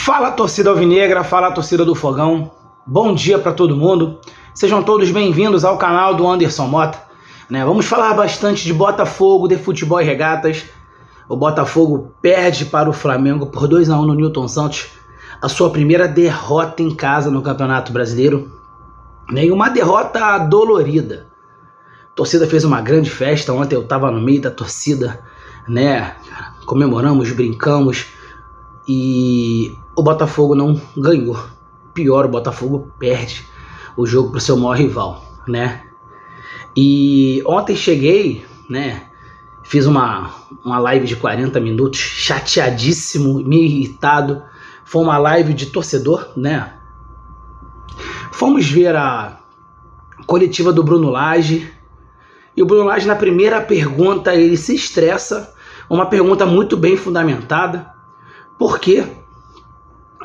Fala, torcida alvinegra, fala, torcida do Fogão. Bom dia para todo mundo. Sejam todos bem-vindos ao canal do Anderson Mota. Vamos falar bastante de Botafogo, de futebol e regatas. O Botafogo perde para o Flamengo por 2-1 no Newton Santos. A sua primeira derrota em casa no Campeonato Brasileiro. E uma derrota dolorida. A torcida fez uma grande festa. Ontem eu estava no meio da torcida, comemoramos, brincamos. E o Botafogo não ganhou. Pior, o Botafogo perde o jogo para o seu maior rival, E ontem cheguei, fiz uma live de 40 minutos, chateadíssimo, meio irritado. Foi uma live de torcedor, Fomos ver a coletiva do Bruno Lage. E o Bruno Lage, na primeira pergunta, ele se estressa. Uma pergunta muito bem fundamentada. Por que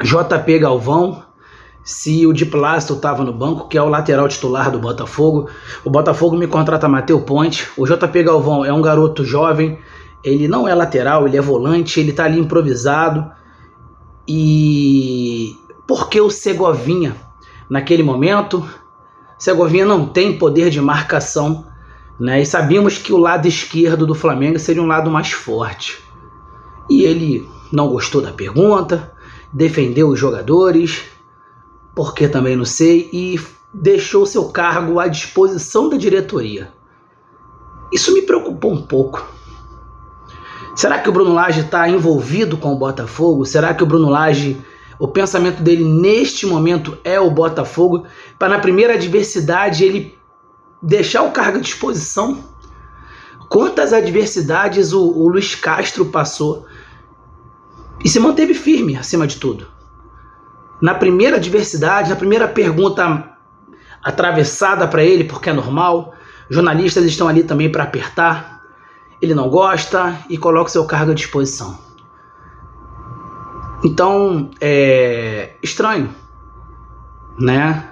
JP Galvão, se o Di Plácido estava no banco, que é o lateral titular do Botafogo? O Botafogo me contrata Matheus Ponte. O JP Galvão é um garoto jovem, ele não é lateral, ele é volante, ele está ali improvisado. E por que o Segovinha, naquele momento? Segovinha não tem poder de marcação, E sabíamos que o lado esquerdo do Flamengo seria um lado mais forte. E ele não gostou da pergunta, defendeu os jogadores, porque também não sei, e deixou seu cargo à disposição da diretoria. Isso me preocupou um pouco. Será que o Bruno Lage está envolvido com o Botafogo? Será que o Bruno Lage, o pensamento dele neste momento é o Botafogo, para na primeira adversidade ele deixar o cargo à disposição? Quantas adversidades o Luiz Castro passou e se manteve firme acima de tudo. Na primeira adversidade, na primeira pergunta atravessada para ele, porque é normal, jornalistas estão ali também para apertar, ele não gosta e coloca seu cargo à disposição. Então, é estranho,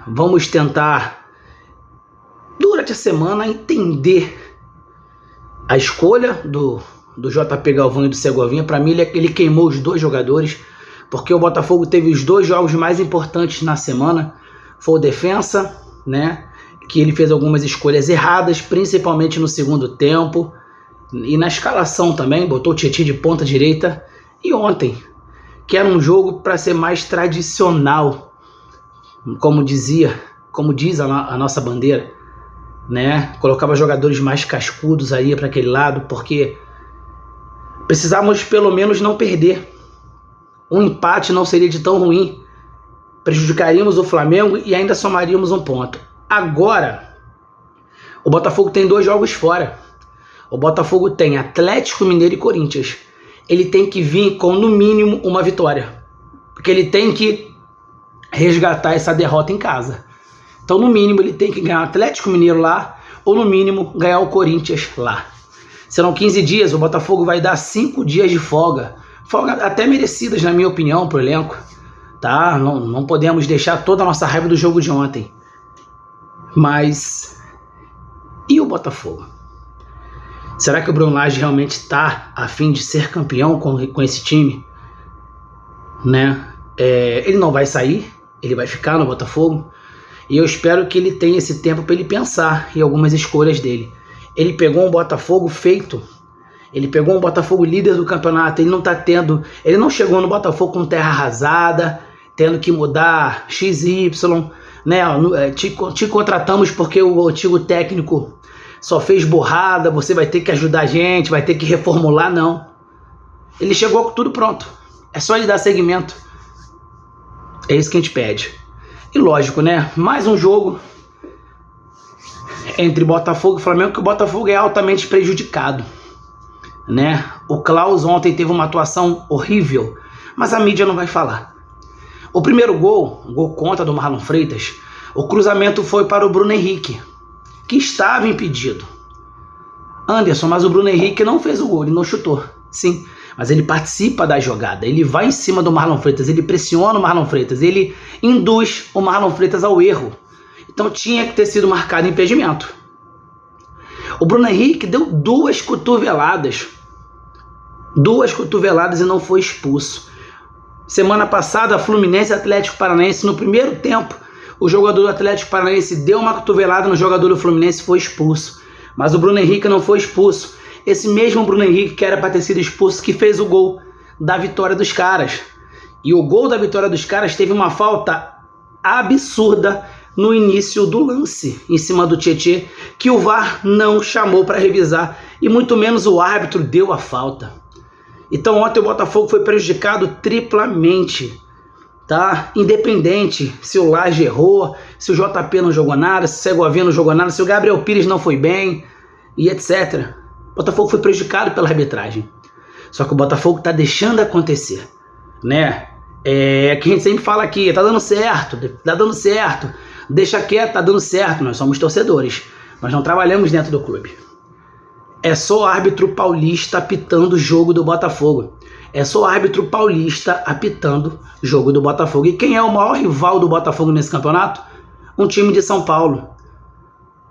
Vamos tentar, durante a semana, entender a escolha do JP Galvão e do Segovinha. Para mim, ele queimou os dois jogadores, porque o Botafogo teve os dois jogos mais importantes na semana. Foi o Defensa, que ele fez algumas escolhas erradas, principalmente no segundo tempo, e na escalação também, botou o Tietchan de ponta direita. E ontem, que era um jogo para ser mais tradicional, como diz a nossa bandeira, colocava jogadores mais cascudos aí para aquele lado, porque precisávamos pelo menos não perder. Um empate não seria de tão ruim. Prejudicaríamos o Flamengo e ainda somaríamos um ponto. Agora, o Botafogo tem 2 jogos fora. O Botafogo tem Atlético Mineiro e Corinthians. Ele tem que vir com, no mínimo, uma vitória. Porque ele tem que resgatar essa derrota em casa. Então, no mínimo, ele tem que ganhar o Atlético Mineiro lá, ou no mínimo, ganhar o Corinthians lá. Serão 15 dias, o Botafogo vai dar 5 dias de folga. Folga até merecidas, na minha opinião, pro elenco. Não podemos deixar toda a nossa raiva do jogo de ontem. Mas, e o Botafogo? Será que o Bruno Lage realmente está a fim de ser campeão com esse time? Ele não vai sair, ele vai ficar no Botafogo. E eu espero que ele tenha esse tempo para ele pensar em algumas escolhas dele. Ele pegou um Botafogo feito. Ele pegou um Botafogo líder do campeonato. Ele não chegou no Botafogo com terra arrasada, tendo que mudar XY, te contratamos porque o antigo técnico só fez borrada, você vai ter que ajudar a gente, vai ter que reformular, não. Ele chegou com tudo pronto. É só ele dar seguimento. É isso que a gente pede. E lógico, mais um jogo entre Botafogo e Flamengo, que o Botafogo é altamente prejudicado, O Klaus ontem teve uma atuação horrível, mas a mídia não vai falar. O primeiro gol contra do Marlon Freitas, o cruzamento foi para o Bruno Henrique, que estava impedido. Anderson, mas o Bruno Henrique não fez o gol, ele não chutou. Sim, mas ele participa da jogada, ele vai em cima do Marlon Freitas, ele pressiona o Marlon Freitas, ele induz o Marlon Freitas ao erro. Então tinha que ter sido marcado impedimento. O Bruno Henrique deu 2 cotoveladas. 2 cotoveladas e não foi expulso. Semana passada, Fluminense e Atlético Paranaense, no primeiro tempo, o jogador do Atlético Paranaense deu uma cotovelada no jogador do Fluminense e foi expulso. Mas o Bruno Henrique não foi expulso. Esse mesmo Bruno Henrique, que era para ter sido expulso, que fez o gol da vitória dos caras. E o gol da vitória dos caras teve uma falta absurda no início do lance, em cima do Tietê, que o VAR não chamou para revisar, e muito menos o árbitro deu a falta. Então ontem o Botafogo foi prejudicado triplamente, tá? Independente se o Laje errou, se o JP não jogou nada, se o Segovinha não jogou nada, se o Gabriel Pires não foi bem, e etc. O Botafogo foi prejudicado pela arbitragem. Só que o Botafogo tá deixando acontecer, né? É que a gente sempre fala aqui, tá dando certo, deixa quieto, tá dando certo. Nós somos torcedores, nós não trabalhamos dentro do clube. É só árbitro paulista apitando o jogo do Botafogo. É só árbitro paulista apitando o jogo do Botafogo. E quem é o maior rival do Botafogo nesse campeonato? Um time de São Paulo.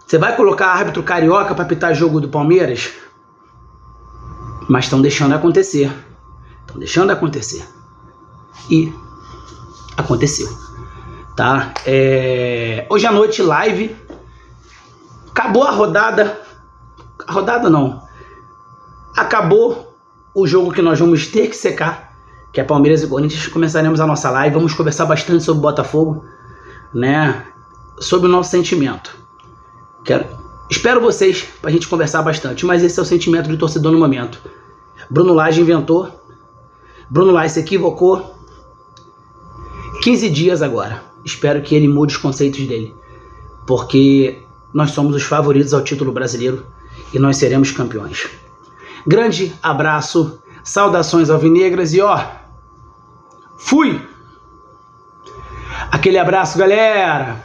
Você vai colocar árbitro carioca para apitar jogo do Palmeiras? Mas estão deixando acontecer. Estão deixando acontecer. E aconteceu, tá? Hoje à noite, live. Acabou a rodada. A rodada não. Acabou o jogo que nós vamos ter que secar, que é Palmeiras e Corinthians. Começaremos a nossa live. Vamos conversar bastante sobre o Botafogo, né? Sobre o nosso sentimento. Espero vocês pra gente conversar bastante. Mas esse é o sentimento do torcedor no momento. Bruno Lage inventou. Bruno Lage se equivocou. 15 dias agora. Espero que ele mude os conceitos dele. Porque nós somos os favoritos ao título brasileiro e nós seremos campeões. Grande abraço, saudações alvinegras e ó, fui! Aquele abraço, galera!